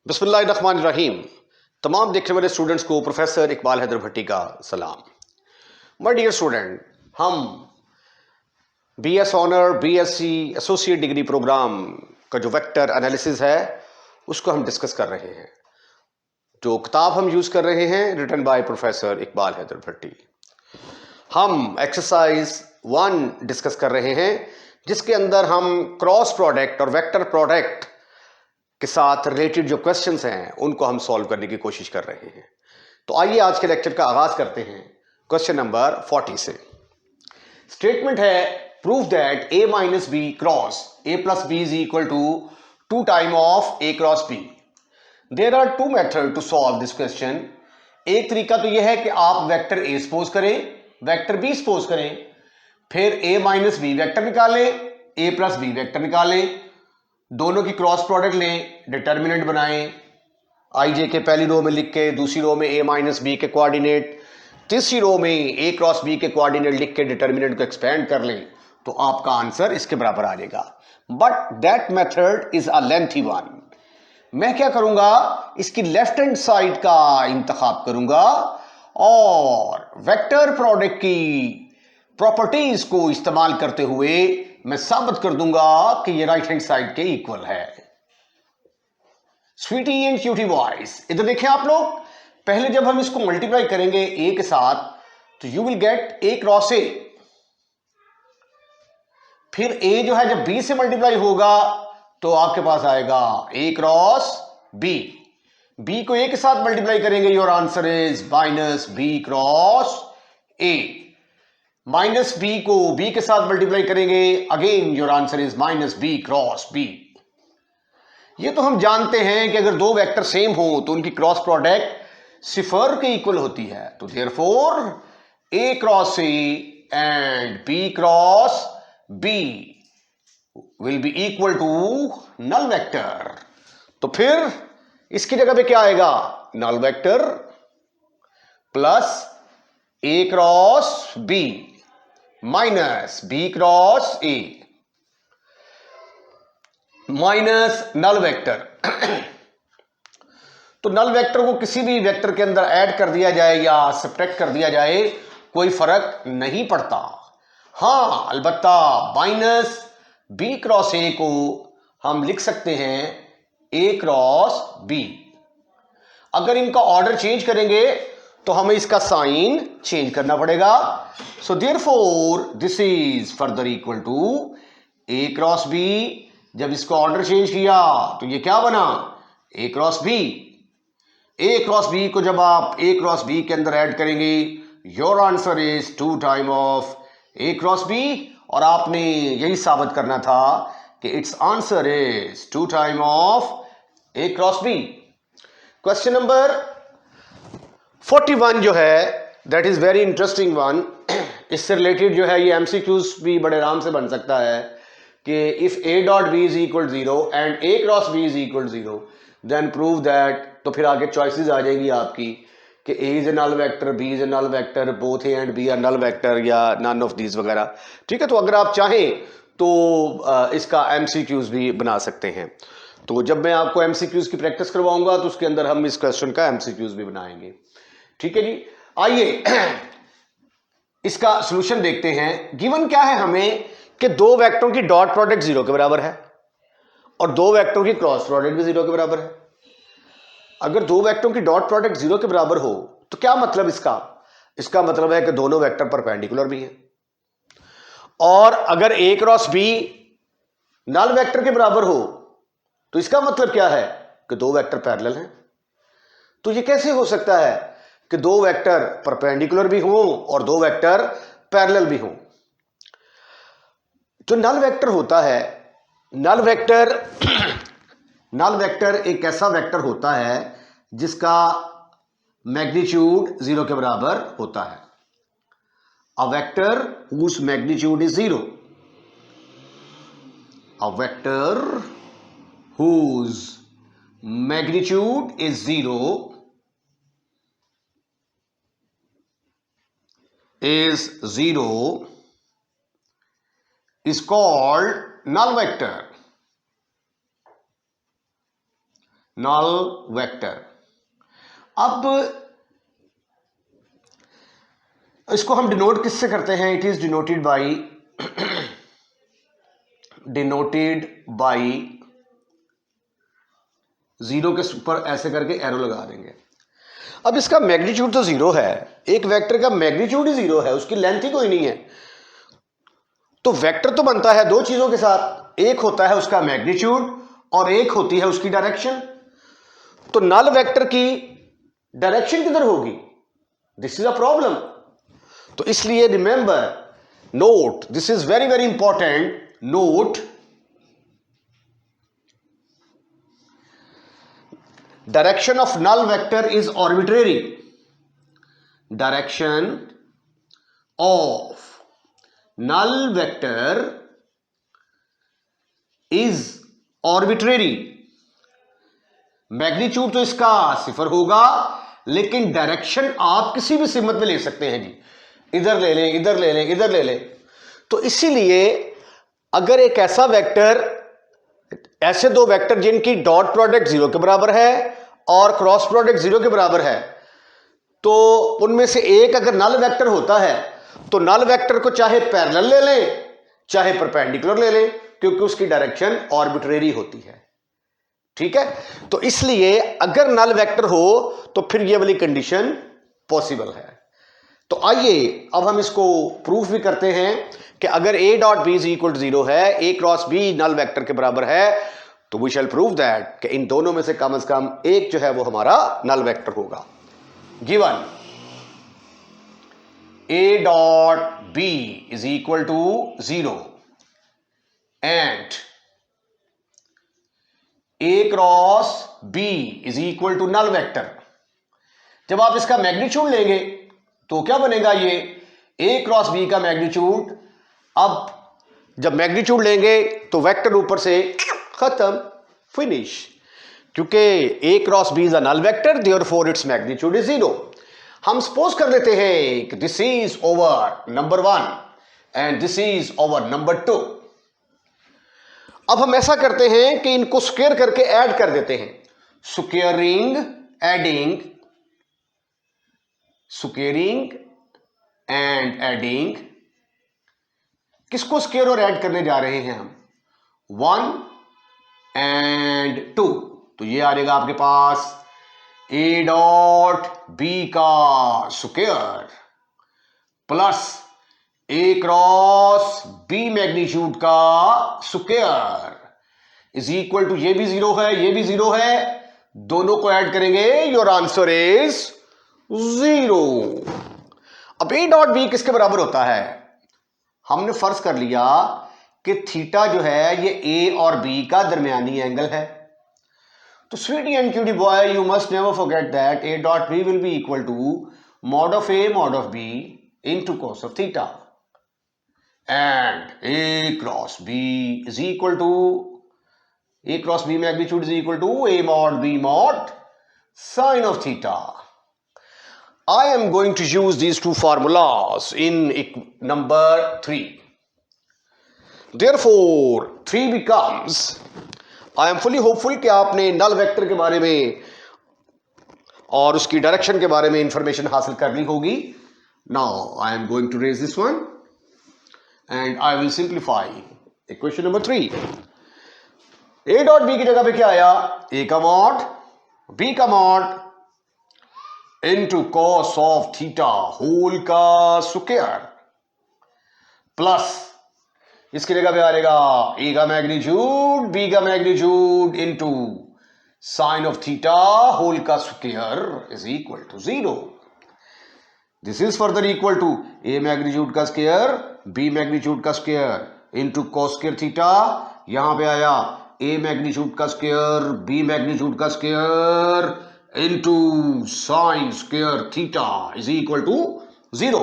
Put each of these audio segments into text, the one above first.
बिस्मिल्लाहिर्रहमानिर्रहीम। तमाम देखने वाले स्टूडेंट्स को प्रोफेसर इकबाल हैदर भट्टी का सलाम। माय डियर स्टूडेंट, हम BS honour, BSc, associate degree programme का जो वेक्टर एनालिसिस है उसको हम डिस्कस कर रहे हैं। जो किताब हम यूज कर रहे हैं written by professor Iqbal Haider Bhatti. हम एक्सरसाइज 1 डिस्कस कर रहे हैं जिसके अंदर हम क्रॉस प्रोडक्ट और वेक्टर प्रोडक्ट के साथ रिलेटेड जो क्वेश्चंस हैं उनको हम सॉल्व करने की कोशिश कर रहे हैं। तो आइए आज के लेक्चर का आगाज करते हैं क्वेश्चन नंबर 40 से। स्टेटमेंट है prove that a minus b cross a plus b is equal to 2 time of a cross b। There are 2 method to solve this question. एक तरीका तो यह है कि आप वेक्टर a सपोज करें, वेक्टर b सपोज करें, फिर a माइनस बी वेक्टर निकालें, a प्लस बी वेक्टर निकालें, दोनों की क्रॉस प्रोडक्ट लें, डिटर्मिनेंट बनाएं, आई जे के पहली रो में लिख के, दूसरी रो में a माइनस बी के कोऑर्डिनेट, तीसरी रो में a क्रॉस b के कोऑर्डिनेट लिख के डिटर्मिनेंट को एक्सपेंड कर लें, तो आपका आंसर इसके बराबर आ जाएगा। But that method is a lengthy one. मैं क्या करूंगा, इसकी लेफ्ट हैंड साइड का इंतखाब करूंगा और वेक्टर प्रोडक्ट की प्रॉपर्टीज को इस्तेमाल करते हुए मैं साबित कर दूंगा कि ये राइट हैंड साइड के इक्वल है। स्वीटी एंड क्यूटी बॉयज, इधर देखें आप लोग। पहले जब हम इसको मल्टीप्लाई करेंगे ए के साथ तो you will gate A cross ए। फिर ए जो है जब बी से मल्टीप्लाई होगा तो आपके पास आएगा ए क्रॉस बी। बी को ए के साथ मल्टीप्लाई करेंगे, your answer is minus b cross a. Minus b को बी के साथ मल्टीप्लाई करेंगे, again your answer is minus b cross b. ये तो हम जानते हैं कि अगर दो वेक्टर सेम हो तो उनकी क्रॉस प्रोडक्ट सिफर के इक्वल होती है। तो therefore a cross a and b cross b will be equal to null vector. तो फिर इसकी जगह पे क्या आएगा, null vector plus a cross b minus b cross a minus null vector. तो नल वेक्टर को किसी भी वेक्टर के अंदर ऐड कर दिया जाए या सब्ट्रैक्ट कर दिया जाए, कोई फर्क नहीं पड़ता। हां अलबत्ता माइनस बी क्रॉस ए को हम लिख सकते हैं ए क्रॉस बी। अगर इनका ऑर्डर चेंज करेंगे तो हमें इसका साइन चेंज करना पड़ेगा। So therefore this is further equal to a cross b. जब इसका ऑर्डर चेंज किया तो ये क्या बना, a cross b. A cross b को जब आप ए क्रॉस बी के अंदर ऐड करेंगे, your answer is 2 time of a cross b. और आपने यही साबित करना था कि it's answer is 2 time of a cross b. Question number 41 जो है that is very interesting one. इससे रिलेटेड जो है ये एमसीक्यूज भी बड़े आराम से बन सकता है कि if A dot B is equal 0 and A cross B is equal 0 then prove that. तो फिर आगे चॉइसेस आ जाएगी आपकी कि A is a null vector, B is a null vector, both A and B are null vector या none of these वगैरह। ठीक है, तो अगर आप चाहें तो इसका एमसीक्यूज भी बना सकते हैं। तो जब मैं आपको एमसीक्यूज की प्रैक्टिस करवाऊंगा तो उसके अंदर हम इस क्वेश्चन का एमसीक्यूज भी बनाएंगे। ठीक है जी, आइए इसका सॉल्यूशन देखते हैं। गिवन क्या है हमें कि दो वेक्टरों की डॉट प्रोडक्ट 0 के बराबर है और दो वेक्टरों की क्रॉस प्रोडक्ट भी 0 के बराबर है। अगर दो वेक्टरों की डॉट प्रोडक्ट 0 के बराबर हो तो क्या मतलब इसका मतलब है कि दोनों वेक्टर परपेंडिकुलर भी हैं। और अगर ए क्रॉस बी नल वेक्टर के बराबर हो तो इसका मतलब क्या है कि दो वेक्टर पैरेलल हैं। तो ये कैसे हो सकता है कि दो वेक्टर परपेंडिकुलर भी हों और दो वेक्टर पैरेलल भी हों। जो नल वेक्टर होता है, नल वेक्टर एक ऐसा वेक्टर होता है जिसका मैग्नीट्यूड 0 के बराबर होता है। A vector whose magnitude is 0, a vector whose magnitude is 0 is called null vector. Null vector. अब इसको हम डिनोट किससे करते हैं? It is denoted by zero के ऊपर ऐसे करके एरो लगा देंगे। अब इसका मैग्नीट्यूड तो जीरो है, एक वेक्टर का मैग्नीट्यूड ही जीरो है, उसकी लेंथ ही कोई नहीं है। तो वेक्टर तो बनता है दो चीजों के साथ, एक होता है उसका मैग्नीट्यूड और एक होती है उसकी डायरेक्शन। तो नल वेक्टर की डायरेक्शन किधर होगी? This is a problem. तो इसलिए remember, note, this is very very important, note direction of null vector is arbitrary. Direction of null vector is arbitrary. Magnitude तो इसका सिफर होगा, लेकिन डायरेक्शन आप किसी भी सिमत में ले सकते हैं जी, इधर ले लें, इधर ले लें, इधर ले लें। तो इसीलिए अगर एक ऐसा वेक्टर, ऐसे दो वेक्टर जिनकी डॉट प्रोडक्ट जीरो के बराबर है और क्रॉस प्रोडक्ट जीरो के बराबर है, तो उनमें से एक अगर नल वेक्टर होता है तो नल वेक्टर को चाहे पैरेलल ले लें चाहे परपेंडिकुलर ले लें, क्योंकि उसकी डायरेक्शन आर्बिट्रेरी होती है। ठीक है, तो इसलिए अगर नल वेक्टर हो तो फिर ये वाली कंडीशन पॉसिबल है। तो आइए अब हम इसको प्रूफ भी करते हैं कि अगर a dot B is equal to zero है, a cross b null vector के बराबर है, तो वी शैल प्रूव दैट कि इन दोनों में से कम एक जो है वो हमारा नल वेक्टर होगा। Given a dot b is equal to zero and a cross b is equal to null vector. जब आप इसका मैग्नीट्यूड लेंगे तो क्या बनेगा? ये a क्रॉस b का मैग्नीट्यूड, अब जब मैग्नीट्यूड लेंगे तो वेक्टर ऊपर से खत्म, फिनिश, क्योंकि a cross b is a null vector, therefore its magnitude is zero. हम सपोज कर लेते हैं कि this is over number 1 and this is over number 2। अब हम ऐसा करते हैं कि इनको स्क्वायर करके ऐड कर देते हैं, स्क्वेयरिंग एंड एडिंग। किसको स्क्वायर और ऐड करने जा रहे हैं हम? 1 एंड 2। तो ये आ जाएगा आपके पास a डॉट b का square plus a cross b magnitude का स्क्वायर इज इक्वल टू, ये भी जीरो है, ये भी जीरो है, दोनों को ऐड करेंगे, योर आंसर इज जीरो। अब a डॉट b किसके बराबर होता है? हमने फर्ज कर लिया कि थीटा जो है ये a और b का दरमियानी एंगल है। तो sweetie and cutie boy, you must never forget that a dot b will be equal to mod of a mod of b into cos of theta, and a cross b is equal to, a cross b magnitude is equal to a mod b mod sine of theta. I am going to use these two formulas in number 3. Therefore 3 becomes, I am fully hopeful कि आपने नल vector के बारे में और उसकी direction के बारे में इंफॉर्मेशन हासिल कर ली होगी। Now I am going to raise this one and I will simplify equation number 3. a dot b की जगह पे क्या आया? a का मॉड b का मॉड into cos of theta whole का स्क्वायर प्लस इसकी जगह पे आ जाएगा a का मैग्नीट्यूड b का magnitude into sine of theta whole का square is equal to zero. This is further equal to a magnitude का स्क्वायर b मैग्नीट्यूड का square into cos square theta, यहां पे आया a मैग्नीट्यूड का square b magnitude का square into sine square theta is equal to 0.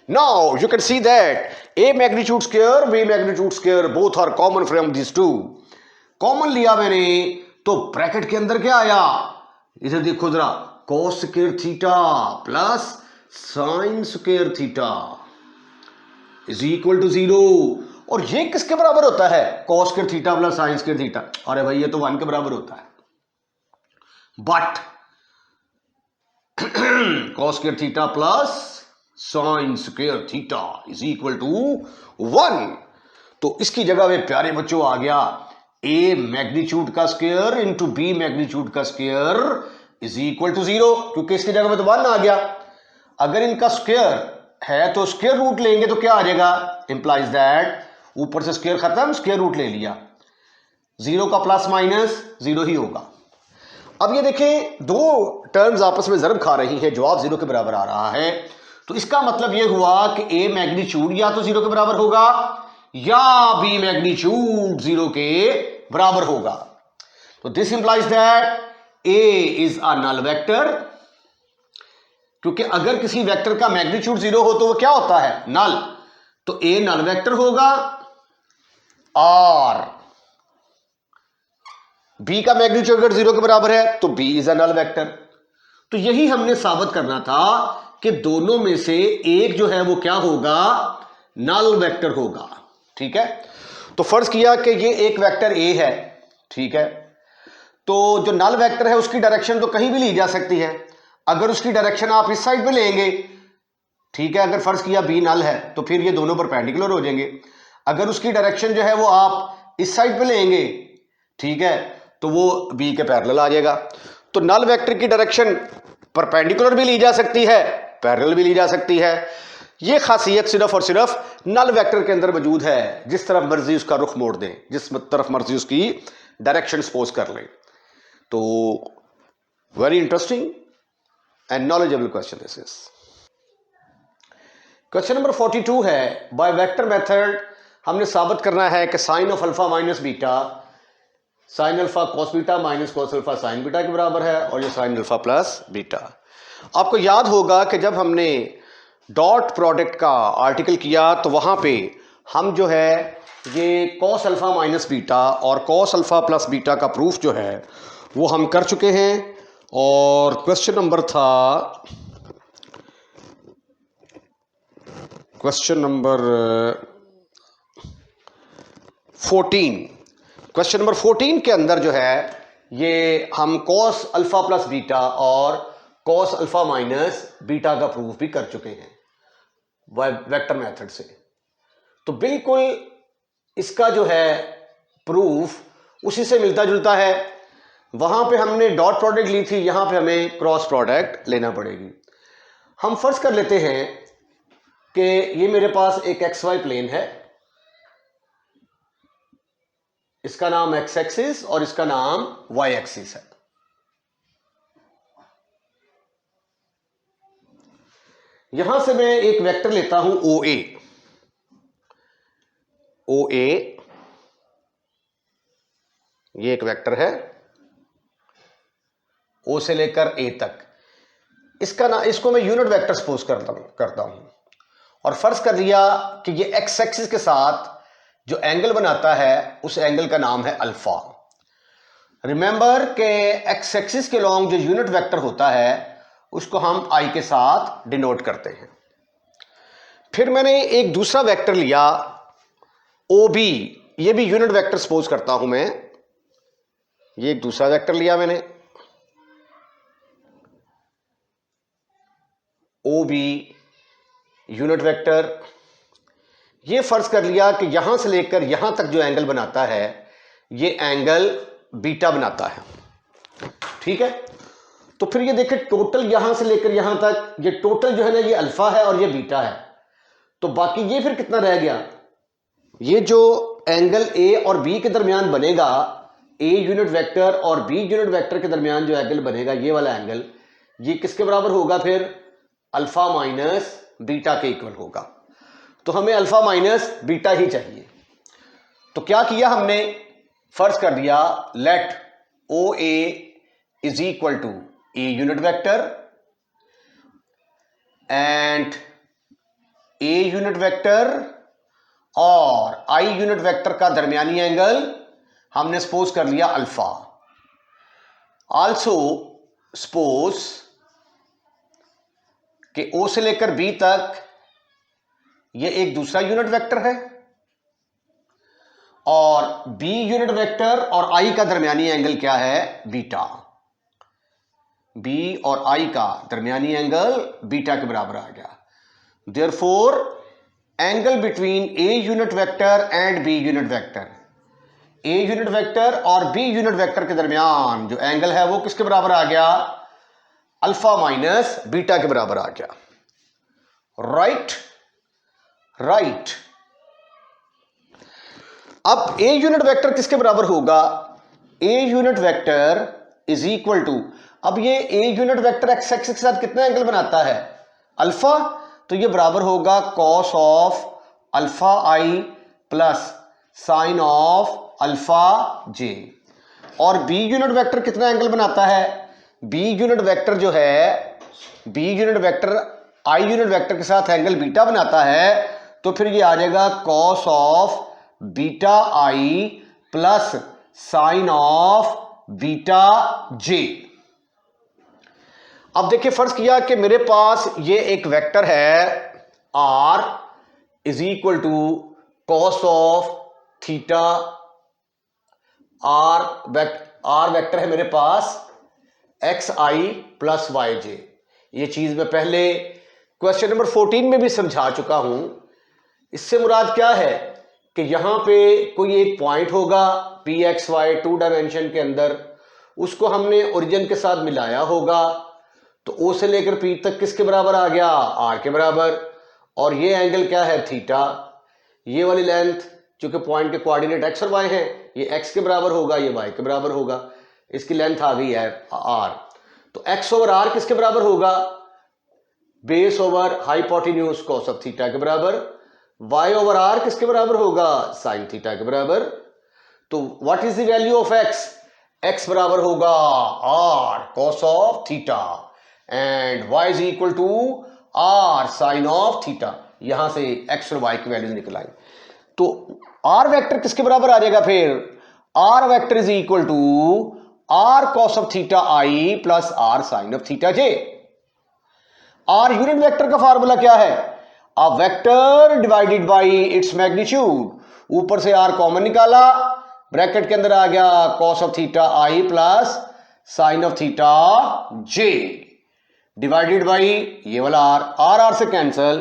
Now you can see that a magnitude square b magnitude square both are common from these two. Common लिया मैंने तो bracket के अंदर क्या आया? इधर देखो जरा, cos square theta plus sin square theta is equal to 0. और ये किसके बराबर होता है? cos square theta plus sin square theta। अरे भाई ये तो 1 के बराबर होता है। But cos square theta plus sine square theta is equal to 1। तो इसकी जगह में प्यारे बच्चों आ गया a मैग्नीट्यूड का स्क्वायर इंटू b मैग्नीट्यूड का स्क्वायर इज इक्वल टू 0, क्योंकि इसकी जगह में तो 1 आ गया। अगर इनका स्क्वायर है तो स्क्वायर रूट लेंगे तो क्या आ जाएगा, इंप्लाइज दैट ऊपर से स्क्वायर खत्म, स्क्वायर रूट ले लिया, 0 का प्लस माइनस 0 ही होगा। अब ये देखें दो टर्म्स आपस में ज़रब खा रही हैं, जवाब 0 के बराबर आ रहा है, तो इसका मतलब ये हुआ कि a मैग्नीट्यूड या तो 0 के बराबर होगा या b मैग्नीट्यूड 0 के बराबर होगा। तो this implies that a is a null vector, क्योंकि अगर किसी वेक्टर का मैग्नीट्यूड 0 हो तो वो क्या होता है, नल। तो a नल वेक्टर होगा और b का मैग्नीट्यूड अगर 0 के बराबर है तो b is a null vector. तो यही हमने साबित करना था कि दोनों में से एक जो है वो क्या होगा, नल वेक्टर होगा। ठीक है, तो फर्ज किया कि ये एक वेक्टर a है, ठीक है, तो जो नल वेक्टर है उसकी डायरेक्शन तो कहीं भी ली जा सकती है। अगर उसकी डायरेक्शन आप इस साइड पे लेंगे, ठीक है, अगर फर्ज किया b नल है तो फिर ये दोनों परपेंडिकुलर हो जाएंगे। अगर उसकी डायरेक्शन जो है वो आप इस साइड पे लेंगे, ठीक है, तो वो b के पैरेलल आ जाएगा। तो नल वेक्टर की डायरेक्शन परपेंडिकुलर भी ली जा सकती है, पैरेलल भी ली जा सकती है। ये खासियत सिर्फ और सिर्फ नल वेक्टर के अंदर मौजूद है, जिस तरफ मर्जी उसका रुख मोड़ दें, जिस तरफ मर्जी उसकी डायरेक्शन सपोज कर लें। तो very interesting and knowledgeable question this is. Question number 42 है, बाय वेक्टर मेथड हमने साबित करना है कि sine of alpha minus beta sine alpha cos beta minus cos alpha sine beta के बराबर है, और ये साइन अल्फा प्लस बीटा। आपको याद होगा कि जब हमने डॉट प्रोडक्ट का आर्टिकल किया तो वहां पे हम जो है ये कॉस अल्फा माइनस बीटा और कॉस अल्फा प्लस बीटा का प्रूफ जो है वो हम कर चुके हैं। और क्वेश्चन नंबर था क्वेश्चन नंबर 14। क्वेश्चन नंबर 14 के अंदर जो है ये हम कॉस अल्फा प्लस बीटा और कॉस अल्फा माइनस बीटा का प्रूफ भी कर चुके हैं वेक्टर मेथड से। तो बिल्कुल इसका जो है प्रूफ उसी से मिलता जुलता है। वहां पे हमने डॉट प्रोडक्ट ली थी, यहां पे हमें क्रॉस प्रोडक्ट लेना पड़ेगी। हम फर्ज कर लेते हैं कि ये मेरे पास एक एक्स वाई प्लेन है, इसका नाम एक्स एक्सिस और इसका नाम वाई एक्सिस है। यहां से मैं एक वेक्टर लेता हूं ओ ए। ओ ए ये एक वेक्टर है, ओ से लेकर ए तक। इसको मैं यूनिट वेक्टर सपोज करता हूं और फर्ज कर लिया कि ये एक्स एक्सिस के साथ जो एंगल बनाता है उस एंगल का नाम है अल्फा। रिमेंबर के एक्स एक्सिस के लॉन्ग जो यूनिट वेक्टर होता है उसको हम आई के साथ डिनोट करते हैं। फिर मैंने एक दूसरा वेक्टर लिया ओ बी, ये भी यूनिट वेक्टर सपोज करता हूं मैं। ये एक दूसरा वेक्टर लिया मैंने ओ बी यूनिट वेक्टर। ये फर्ज कर लिया कि यहां से लेकर यहां तक जो एंगल बनाता है ये एंगल बीटा बनाता है। ठीक है, तो फिर ये देखें टोटल यहां से लेकर यहां तक ये टोटल जो है ना ये अल्फा है और ये बीटा है। तो बाकी ये फिर कितना रह गया, ये जो एंगल ए और बी के दरमियान बनेगा, ए यूनिट वेक्टर और बी यूनिट वेक्टर के दरमियान जो एंगल बनेगा ये वाला एंगल, ये किसके बराबर होगा, फिर अल्फा माइनस बीटा के इक्वल होगा। तो हमें अल्फा माइनस बीटा ही चाहिए। तो क्या किया हमने, फर्ज कर दिया let O A is equal to a unit vector and a unit vector और आई यूनिट वेक्टर का दरमियानी एंगल हमने सपोज कर लिया अल्फा। आल्सो सपोज कि ओ से लेकर बी तक ये एक दूसरा यूनिट वेक्टर है और बी यूनिट वेक्टर और आई का दरमियानी एंगल क्या है, बीटा। बी और आई का दरमियानी एंगल बीटा के बराबर आ गया। Therefore angle between a unit vector and b unit vector, a unit vector और बी यूनिट वेक्टर के दरमियान जो एंगल है वो किसके बराबर आ गया? अल्फा माइनस बीटा के बराबर आ गया। Right right. अब ए यूनिट वेक्टर किसके बराबर होगा? A unit vector is equal to, अब ये A unit vector X axis के साथ कितना एंगल बनाता है? अल्फा। तो ये बराबर होगा cos of alpha i plus sine of alpha j. और बी यूनिट वेक्टर कितना एंगल बनाता है? बी यूनिट वेक्टर जो है, b unit vector i unit vector के साथ एंगल बीटा बनाता है, तो फिर ये आ जाएगा cos of beta i plus sine of beta j. अब देखिए, फर्ज किया कि मेरे पास ये एक वेक्टर है r is equal to cos of theta, r vector है मेरे पास x i plus y j. ये चीज मैं पहले क्वेश्चन नंबर 14 में भी समझा चुका हूं। इससे मुराद क्या है कि यहां पे कोई एक पॉइंट होगा पी एक्स वाई 2 डायमेंशन के अंदर, उसको हमने ओरिजिन के साथ मिलाया होगा, तो ओ से लेकर पी तक किसके बराबर आ गया? आर के बराबर। और ये एंगल क्या है? थीटा। ये वाली लेंथ चूंकि पॉइंट के कोऑर्डिनेट एक्स और वाई हैं, ये एक्स के बराबर होगा, ये वाई के बराबर होगा। इसकी लेंथ आ गई है आर। तो एक्स ओवर आर किसके बराबर होगा? Base over hypotenuse cos of theta के बराबर। वाई ओवर आर किसके बराबर होगा? साइन थीटा के बराबर। तो what is the value of x? X बराबर होगा r cos of theta and y is equal to r sine of theta. यहां से एक्स और वाई की वैल्यूज निकल आई। तो आर वेक्टर किसके बराबर आ जाएगा फिर? R vector is equal to r cos of theta i plus r sine of theta j. R unit vector का फार्मूला क्या है? A vector divided by its magnitude. ऊपर से आर कॉमन निकाला, ब्रैकेट के अंदर आ गया cos of theta i plus sine of theta J divided by ये वाला आर से कैंसल।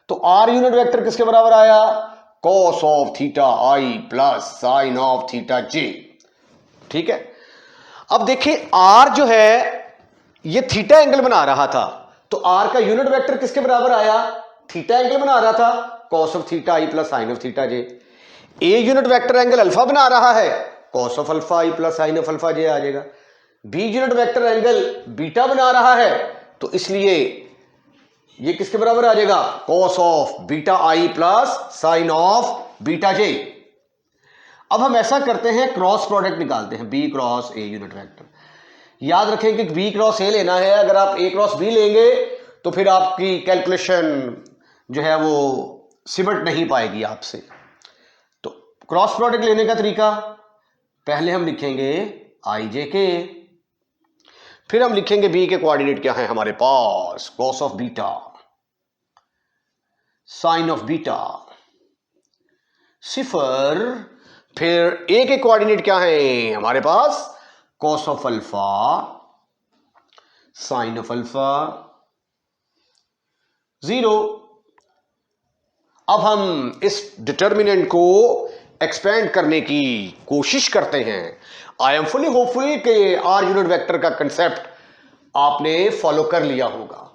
तो आर यूनिट वेक्टर किसके बराबर आया? Cos of theta i plus sine of theta j. ठीक है। अब देखिए, आर जो है ये थीटा एंगल बना रहा था, तो आर का यूनिट वेक्टर किसके बराबर आया? थीटा एंगल बना रहा था, cos of theta i plus sine of theta j. A unit vector angle alpha बना रहा है, cos of alpha i plus sine of alpha j आ जाएगा। B unit vector angle beta बना रहा है, तो इसलिए ये किसके बराबर आ जाएगा? Cos of beta i plus sine of beta j. अब हम ऐसा करते हैं, क्रॉस प्रोडक्ट निकालते हैं, बी क्रॉस ए यूनिट वेक्टर। याद रखें कि बी क्रॉस ए लेना है। अगर आप ए क्रॉस बी लेंगे तो फिर आपकी कैलकुलेशन जो है वो सिमट नहीं पाएगी आपसे। तो क्रॉस प्रोडक्ट लेने का तरीका, पहले हम लिखेंगे आई जे के, फिर हम लिखेंगे बी के कोऑर्डिनेट क्या है हमारे पास? Cos of beta sine of beta सिफर। फिर ए के कोऑर्डिनेट क्या है हमारे पास? Cos of alpha sine of alpha 0। अब हम इस डिटर्मिनेंट को एक्सपेंड करने की कोशिश करते हैं। आई एम फुली होपफुल कि आर यूनिट वेक्टर का कंसेप्ट आपने फॉलो कर लिया होगा।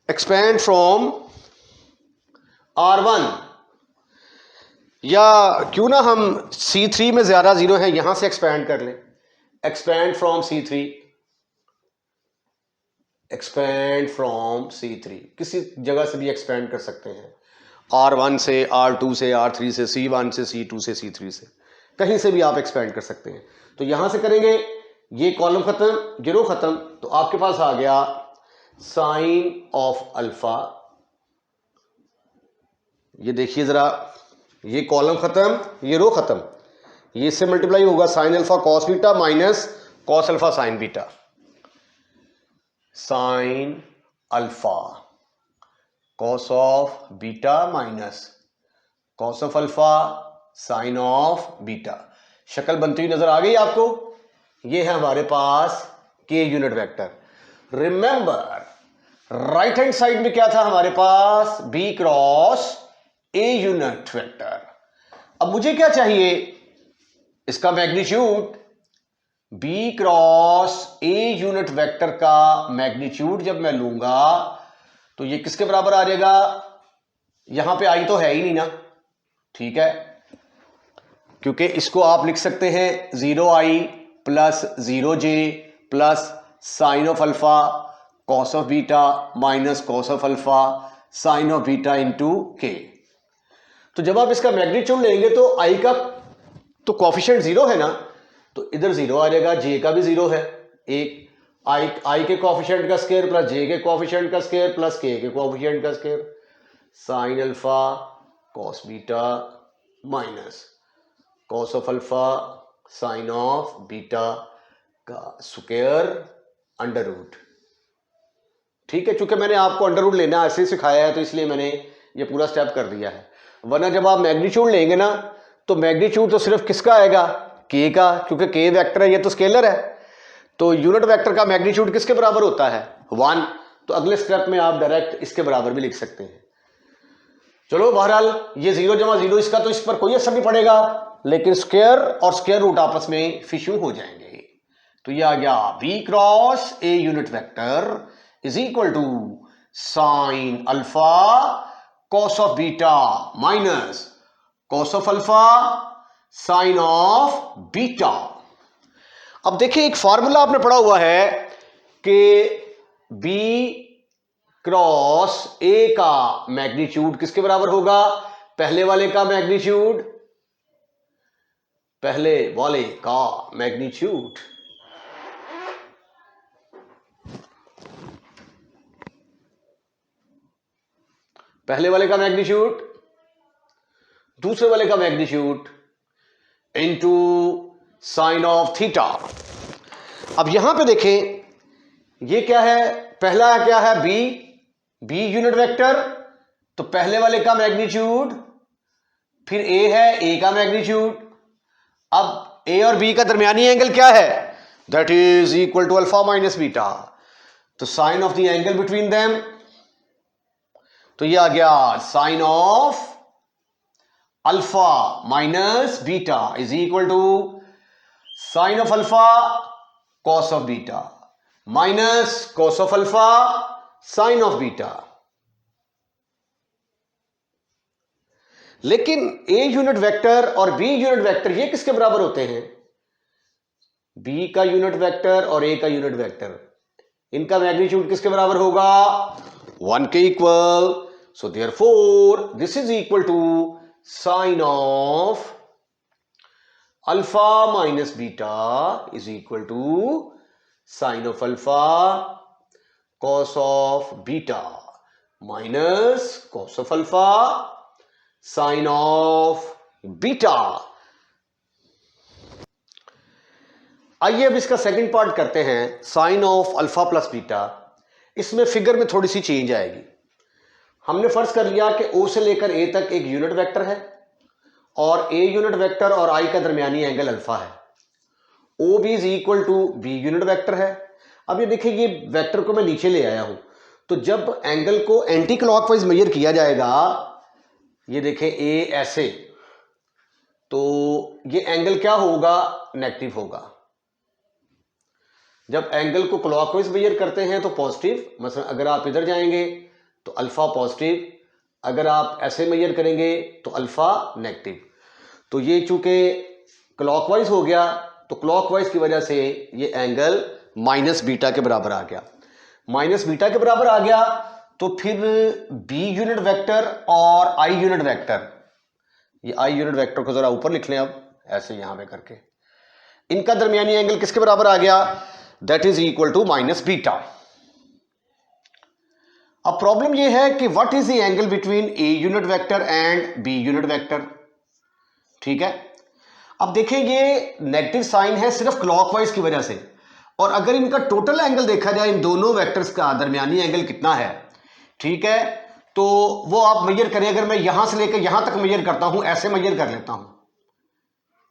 एक्सपेंड फ्रॉम R1, या क्यों ना हम C3 में ज्यादा जीरो है यहां से एक्सपेंड कर लें। Expand from C3, expand from C3, किसी जगह से भी एक्सपेंड कर सकते हैं। R1 से, R2 से, R3 से, C1 से, C2 से, C3 से, कहीं से भी आप एक्सपेंड कर सकते हैं। तो यहां से करेंगे, ये कॉलम खत्म, ये रो खत्म, तो आपके पास आ गया साइन ऑफ अल्फा। ये देखिए जरा, ये कॉलम खत्म, ये रो खत्म, ये इससे मल्टीप्लाई होगा sign alpha cos beta minus cos alpha sine beta. Sine alpha cos of beta minus cos of alpha sine of beta. शक्ल बनती हुई नजर आ गई आपको? ये है हमारे पास के unit vector. Remember right hand side में क्या था हमारे पास? बी क्रॉस ए यूनिट वेक्टर। अब मुझे क्या चाहिए? इसका मैग्नीट्यूड। बी क्रॉस ए यूनिट वेक्टर का मैग्नीट्यूड जब मैं लूंगा तो ये किसके बराबर आ जाएगा? यहां पे आई तो है ही नहीं ना, ठीक है, क्योंकि इसको आप लिख सकते हैं 0i plus 0j plus sine of alpha cos of beta minus cos of alpha sine of beta into के। तो जब आप इसका मैग्नीट्यूड लेंगे तो आई का तो कोफिशिएंट 0 है ना, तो इधर 0 आ जाएगा, जे का भी 0 है, एक आई के कोफिशिएंट का स्क्वायर प्लस जे के कोफिशिएंट का स्क्वायर प्लस के कोफिशिएंट का square sine alpha cos beta minus cos of alpha sine of beta का स्क्वायर अंडर रूट। ठीक है, चूंकि मैंने आपको अंडर रूट लेना ऐसे ही सिखाया है तो इसलिए मैंने ये पूरा स्टेप कर दिया है, वरना जब आप मैग्नीट्यूड लेंगे ना तो मैग्नीट्यूड तो सिर्फ किसका आएगा? के का, क्योंकि के वेक्टर है, ये तो स्केलर है। तो यूनिट वेक्टर का मैग्नीट्यूड किसके बराबर होता है? 1। तो अगले स्टेप में आप डायरेक्ट इसके बराबर भी लिख सकते हैं। चलो बहरहाल ये 0 जमा 0 इसका तो इस पर कोई असर नहीं पड़ेगा, लेकिन स्क्वायर और स्क्वायर रूट आपस में फिशू हो जाएंगे। तो ये आ गया b cross A unit vector is equal to sine alpha cos of beta minus cos of alpha sine of beta. अब देखिए एक फॉर्मूला आपने पढ़ा हुआ है कि बी क्रॉस ए का मैग्नीट्यूड किसके बराबर होगा? पहले वाले का मैग्नीट्यूड, पहले वाले का मैग्नीट्यूड पहले वाले का मैग्नीट्यूड दूसरे वाले का magnitude into sine of theta. अब यहां पे देखें ये क्या है? पहला क्या है? बी यूनिट वेक्टर, तो पहले वाले का मैग्नीट्यूड, फिर ए है, ए का मैग्नीट्यूड। अब ए और बी का दरमियानी एंगल क्या है? That is equal to alpha minus beta, तो sine of the angle between them, तो ये आ गया sine of alpha minus beta is equal to sine of alpha cos of beta minus cos of alpha sine of beta. लेकिन A unit vector और B unit vector ये किसके बराबर होते हैं? बी का यूनिट वेक्टर और ए का यूनिट वेक्टर, इनका मैग्नीट्यूड किसके बराबर होगा? 1 के equal. So therefore this is equal to sine of alpha minus beta is equal to sine of alpha cos of beta minus cos of alpha sine of beta. आइए अब इसका second part करते हैं, sine of alpha plus beta. इसमें figure में थोड़ी सी change आएगी। हमने फर्ज कर लिया कि ओ से लेकर ए तक एक यूनिट वेक्टर है और ए यूनिट वेक्टर और आई का दरमियानी एंगल अल्फा है। O B is equal to b unit vector है। अब ये देखिए ये वेक्टर को मैं नीचे ले आया हूं, तो जब एंगल को एंटी क्लॉकवाइज मेजर किया जाएगा, ये देखें ए ऐसे, तो ये एंगल क्या होगा? नेगेटिव होगा। जब एंगल को क्लॉकवाइज मेजर करते हैं तो पॉजिटिव, मतलब अगर आप इधर जाएंगे तो अल्फा पॉजिटिव, अगर आप ऐसे मेजर करेंगे तो अल्फा नेगेटिव। तो ये चूंकि क्लॉकवाइज हो गया तो क्लॉकवाइज की वजह से ये एंगल माइनस बीटा के बराबर आ गया। माइनस बीटा के बराबर आ गया तो फिर बी यूनिट वेक्टर और आई यूनिट वेक्टर, ये आई यूनिट वेक्टर को जरा ऊपर लिख लें अब ऐसे यहां पे करके, इनका दरमियानी एंगल किसके बराबर आ गया? That is equal to minus beta. अब प्रॉब्लम ये है कि what is the angle between a unit vector and b unit vector. ठीक है, अब देखिए ये नेगेटिव साइन है सिर्फ क्लॉकवाइज की वजह से, और अगर इनका टोटल एंगल देखा जाए इन दोनों वेक्टर्स का दरमियानी एंगल कितना है, ठीक है, तो वो आप मेजर करें। अगर मैं यहां से लेकर यहां तक मेजर करता हूं, ऐसे मेजर कर लेता हूं,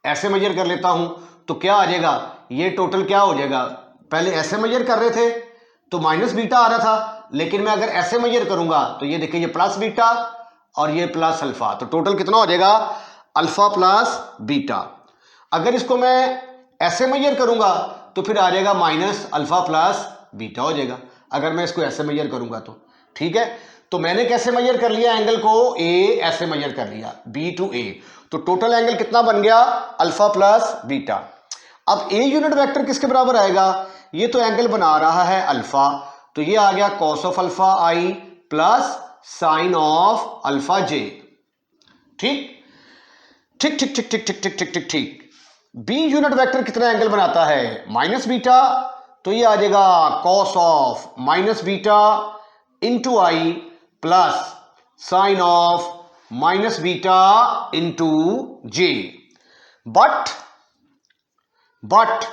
ऐसे मेजर कर लेता हूं तो क्या आ जाएगा, ये टोटल क्या हो जाएगा, पहले ऐसे मेजर कर रहे थे तो माइनस बीटा आ रहा था, लेकिन मैं अगर ऐसे मेजर करूंगा तो ये देखिए ये प्लस बीटा और ये प्लस अल्फा, तो टोटल कितना हो जाएगा, अल्फा प्लस बीटा। अगर इसको मैं ऐसे मेजर करूंगा तो फिर आ जाएगा माइनस अल्फा प्लस बीटा हो जाएगा, अगर मैं इसको ऐसे मेजर करूंगा तो। ठीक है, तो मैंने कैसे मेजर कर लिया एंगल को, ए ऐसे मेजर कर लिया, बी टू ए, तो टोटल एंगल कितना बन गया, अल्फा प्लस बीटा। अब ए यूनिट वेक्टर किसके बराबर आएगा, ये तो एंगल बना रहा है अल्फा, तो ये आ गया cos of alpha i plus sine of alpha जे। ठीक ठीक ठीक ठीक ठीक ठीक ठीक ठीक ठीक ठीक। बी यूनिट वेक्टर कितना एंगल बनाता है, माइनस बीटा, तो ये आ जाएगा cos of minus beta into I plus sine of minus beta into J. But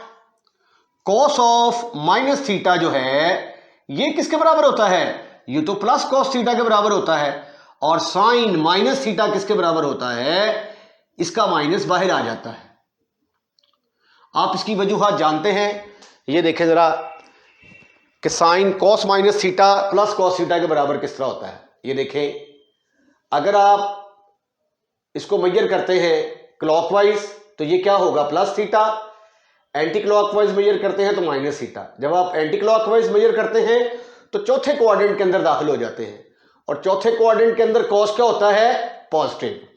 cos of minus theta जो है ये किसके बराबर होता है, ये तो प्लस कॉस थीटा के बराबर होता है, और साइन माइनस थीटा किसके बराबर होता है, इसका माइनस बाहर आ जाता है। आप इसकी वजूहात जानते हैं, ये देखें जरा कि sine cos minus theta plus cos theta के बराबर किस तरह होता है। ये देखें, अगर आप इसको मेजर करते हैं क्लॉकवाइज तो ये क्या होगा, plus theta, anticlockwise measure करते हैं तो माइनस थीटा। जब आप एंटी क्लॉकवाइज मेजर करते हैं तो चौथे क्वाड्रेंट के अंदर दाखिल हो जाते हैं, और चौथे क्वाड्रेंट के अंदर कॉस क्या होता है, पॉजिटिव,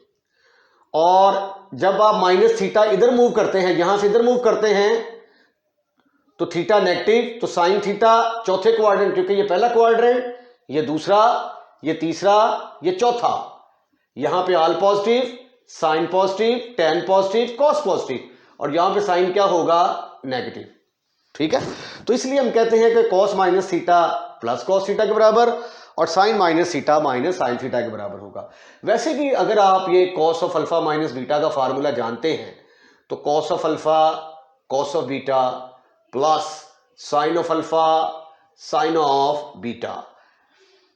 और जब आप माइनस थीटा इधर मूव करते हैं, यहां से इधर मूव करते हैं तो थीटा नेगेटिव, तो साइन थीटा चौथे क्वाड्रेंट, क्योंकि ये पहला क्वाड्रेंट, ये दूसरा, ये तीसरा, ये चौथा, यहां पे all positive, sine positive, tan positive, cos positive, और यहां पे साइन क्या होगा, नेगेटिव। ठीक है, तो इसलिए हम कहते हैं कि cos minus theta plus cos theta के बराबर और sine minus theta minus sine theta के बराबर होगा। वैसे भी अगर आप ये cos of alpha minus beta का फार्मूला जानते हैं तो cos of alpha cos of beta plus sine of alpha sine of beta,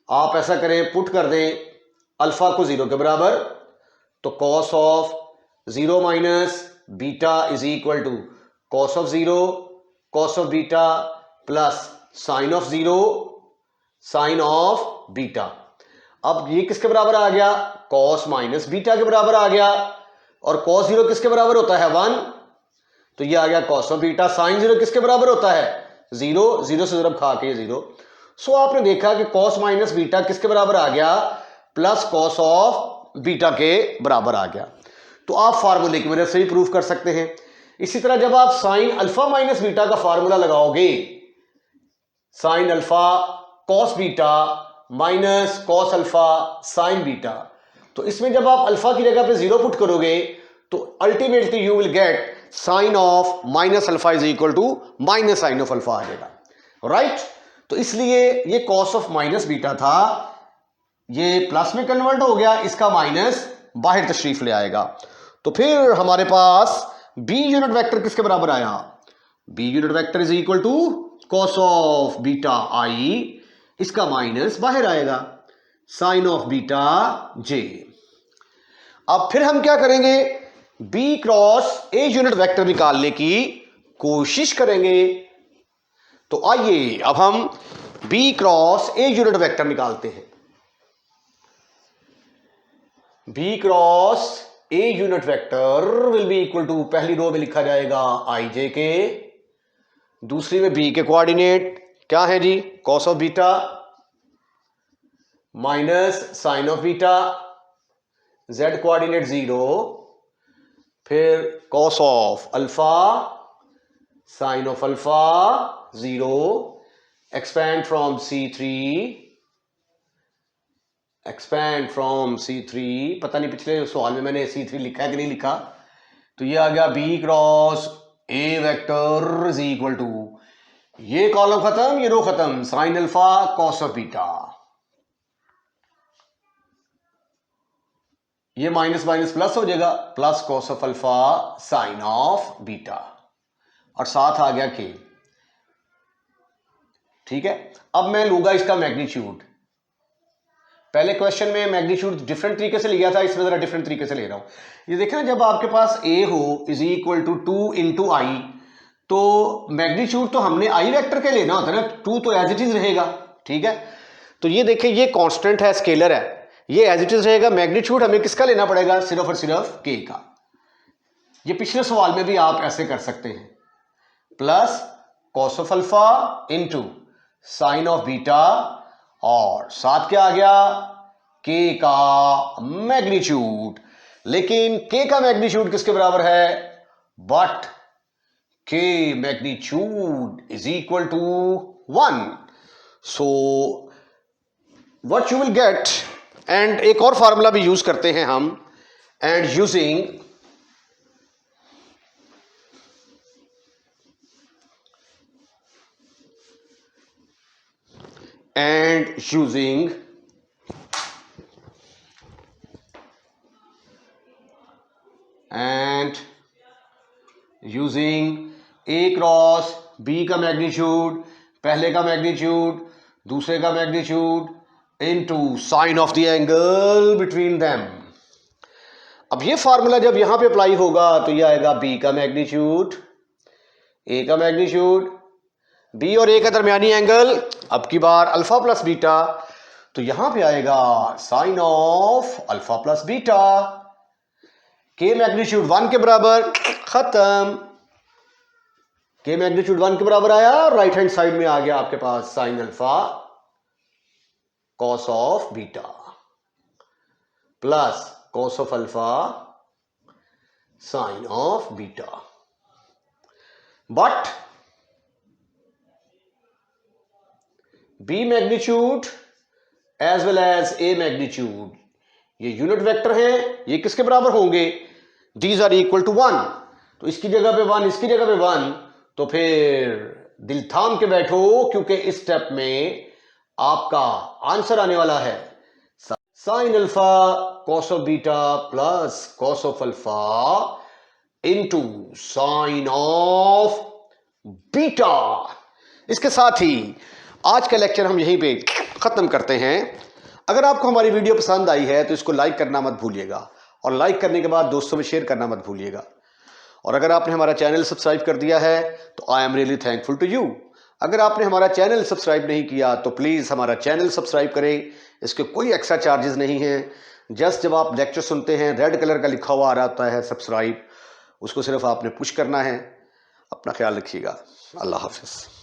आप ऐसा करें, पुट कर दें अल्फा को जीरो के बराबर, तो cos of zero minus beta is equal to cos of zero cos of beta plus sine of zero sine of beta. अब ये किसके बराबर आ गया, कॉस माइनस बीटा के बराबर आ गया, और कॉस जीरो किसके बराबर होता है, 1, तो ये आ गया cos of beta. Sine zero किसके बराबर होता है, 0, 0 से जरा खा के 0। सो आपने देखा कि कॉस माइनस बीटा किसके बराबर आ गया, प्लस कॉस ऑफ बीटा के बराबर आ गया। तो आप फार्मूले की मदद से भी प्रूफ कर सकते हैं। इसी तरह जब आप साइन अल्फा माइनस बीटा का फार्मूला लगाओगे, sign alpha cos beta minus cos alpha sine beta, तो इसमें जब आप अल्फा की जगह पे 0 पुट करोगे तो ultimately you will get sine of minus alpha is equal to minus sine of alpha आ जाएगा, राइट। तो इसलिए ये कॉस ऑफ माइनस बीटा था, ये प्लस में कन्वर्ट हो गया, इसका माइनस बाहर तशरीफ ले आएगा। तो फिर हमारे पास बी यूनिट वेक्टर किसके बराबर आया, B unit vector is equal to cos of beta i, इसका माइनस बाहर आएगा, साइन ऑफ बीटा जे। अब फिर हम क्या करेंगे, बी क्रॉस ए यूनिट वेक्टर निकालने की कोशिश करेंगे। तो आइए अब हम बी क्रॉस ए यूनिट वेक्टर निकालते हैं। B cross A unit vector will be equal to, पहली रो में लिखा जाएगा आई जे के, दूसरी में बी के कोऑर्डिनेट क्या है जी, cos of beta minus sine of beta, Z coordinate 0, फिर cos of alpha sine of alpha 0, expand from C3, पता नहीं पिछले सवाल में मैंने C3 लिखा है कि नहीं लिखा। तो ये आ गया b cross a vector is equal to, ये कॉलम खत्म, ये रो खत्म, sine alpha cos of beta, ये माइनस माइनस प्लस हो जाएगा, plus cos of alpha sine of beta, और साथ आ गया के। ठीक है, अब मैं लूंगा इसका मैग्नीट्यूड, पहले क्वेश्चन में मैग्नीट्यूड डिफरेंट तरीके से लिया था, इसमें जरा डिफरेंट तरीके से ले रहा हूं। ये देखें ना, जब आपके पास a हो इज इक्वल टू 2 इंटू आई, तो मैग्नीट्यूड तो हमने आई वेक्टर के लेना होता है ना, 2 तो एज इट इज रहेगा, ठीक है। तो ये देखें, ये कांस्टेंट है, स्केलर है, ये एज इट इज रहेगा। मैग्नीट्यूड हमें किसका लेना पड़ेगा? सिर्फ और सिर्फ k का। ये पिछले सवाल में भी आप ऐसे कर सकते हैं, plus cos of alpha into sine of beta, और साथ क्या आ गया? k का मैग्नीट्यूड। लेकिन k का मैग्नीट्यूड किसके बराबर है? But k magnitude is equal to 1। So what you will get, and एक और फार्मूला भी यूज करते हैं हम, and using a cross b का मैग्नीट्यूड, पहले का मैग्नीट्यूड दूसरे का magnitude into sine of the angle between them. अब ये फार्मूला जब यहां पे अप्लाई होगा तो ये आएगा b का मैग्नीट्यूड, a का मैग्नीट्यूड, b और a का दरमियानी एंगल, अब की बार अल्फा प्लस बीटा, तो यहां पे आएगा sine of alpha plus beta. k magnitude 1 के बराबर, खत्म। k मैग्नीट्यूड 1 के बराबर आया, राइट हैंड साइड में आ गया आपके पास sine alpha cos of beta plus cos of alpha sine of beta. But b magnitude as well as a magnitude, ये यूनिट वेक्टर है, ये किसके बराबर होंगे? These are equal to 1। तो इसकी जगह पे 1, इसकी जगह पे 1, तो फिर दिल थाम के बैठो, क्योंकि इस स्टेप में आपका आंसर आने वाला है sign alpha cos of beta plus cos of alpha into sine of beta. इसके साथ ही आज का लेक्चर हम यहीं पे खत्म करते हैं। अगर आपको हमारी वीडियो पसंद आई है तो इसको लाइक करना मत भूलिएगा, और लाइक करने के बाद दोस्तों में शेयर करना मत भूलिएगा। और अगर आपने हमारा चैनल सब्सक्राइब कर दिया है तो I am really thankful to you. अगर आपने हमारा चैनल सब्सक्राइब नहीं किया तो प्लीज़ हमारा चैनल सब्सक्राइब करें, इसके कोई एक्स्ट्रा चार्जेस नहीं हैं। जस्ट जब आप लेक्चर सुनते हैं रेड कलर का लिखा हुआ आ रहा होता है सब्सक्राइब, उसको सिर्फ आपने पुश करना है। अपना ख्याल रखिएगा। अल्लाह हाफिज़।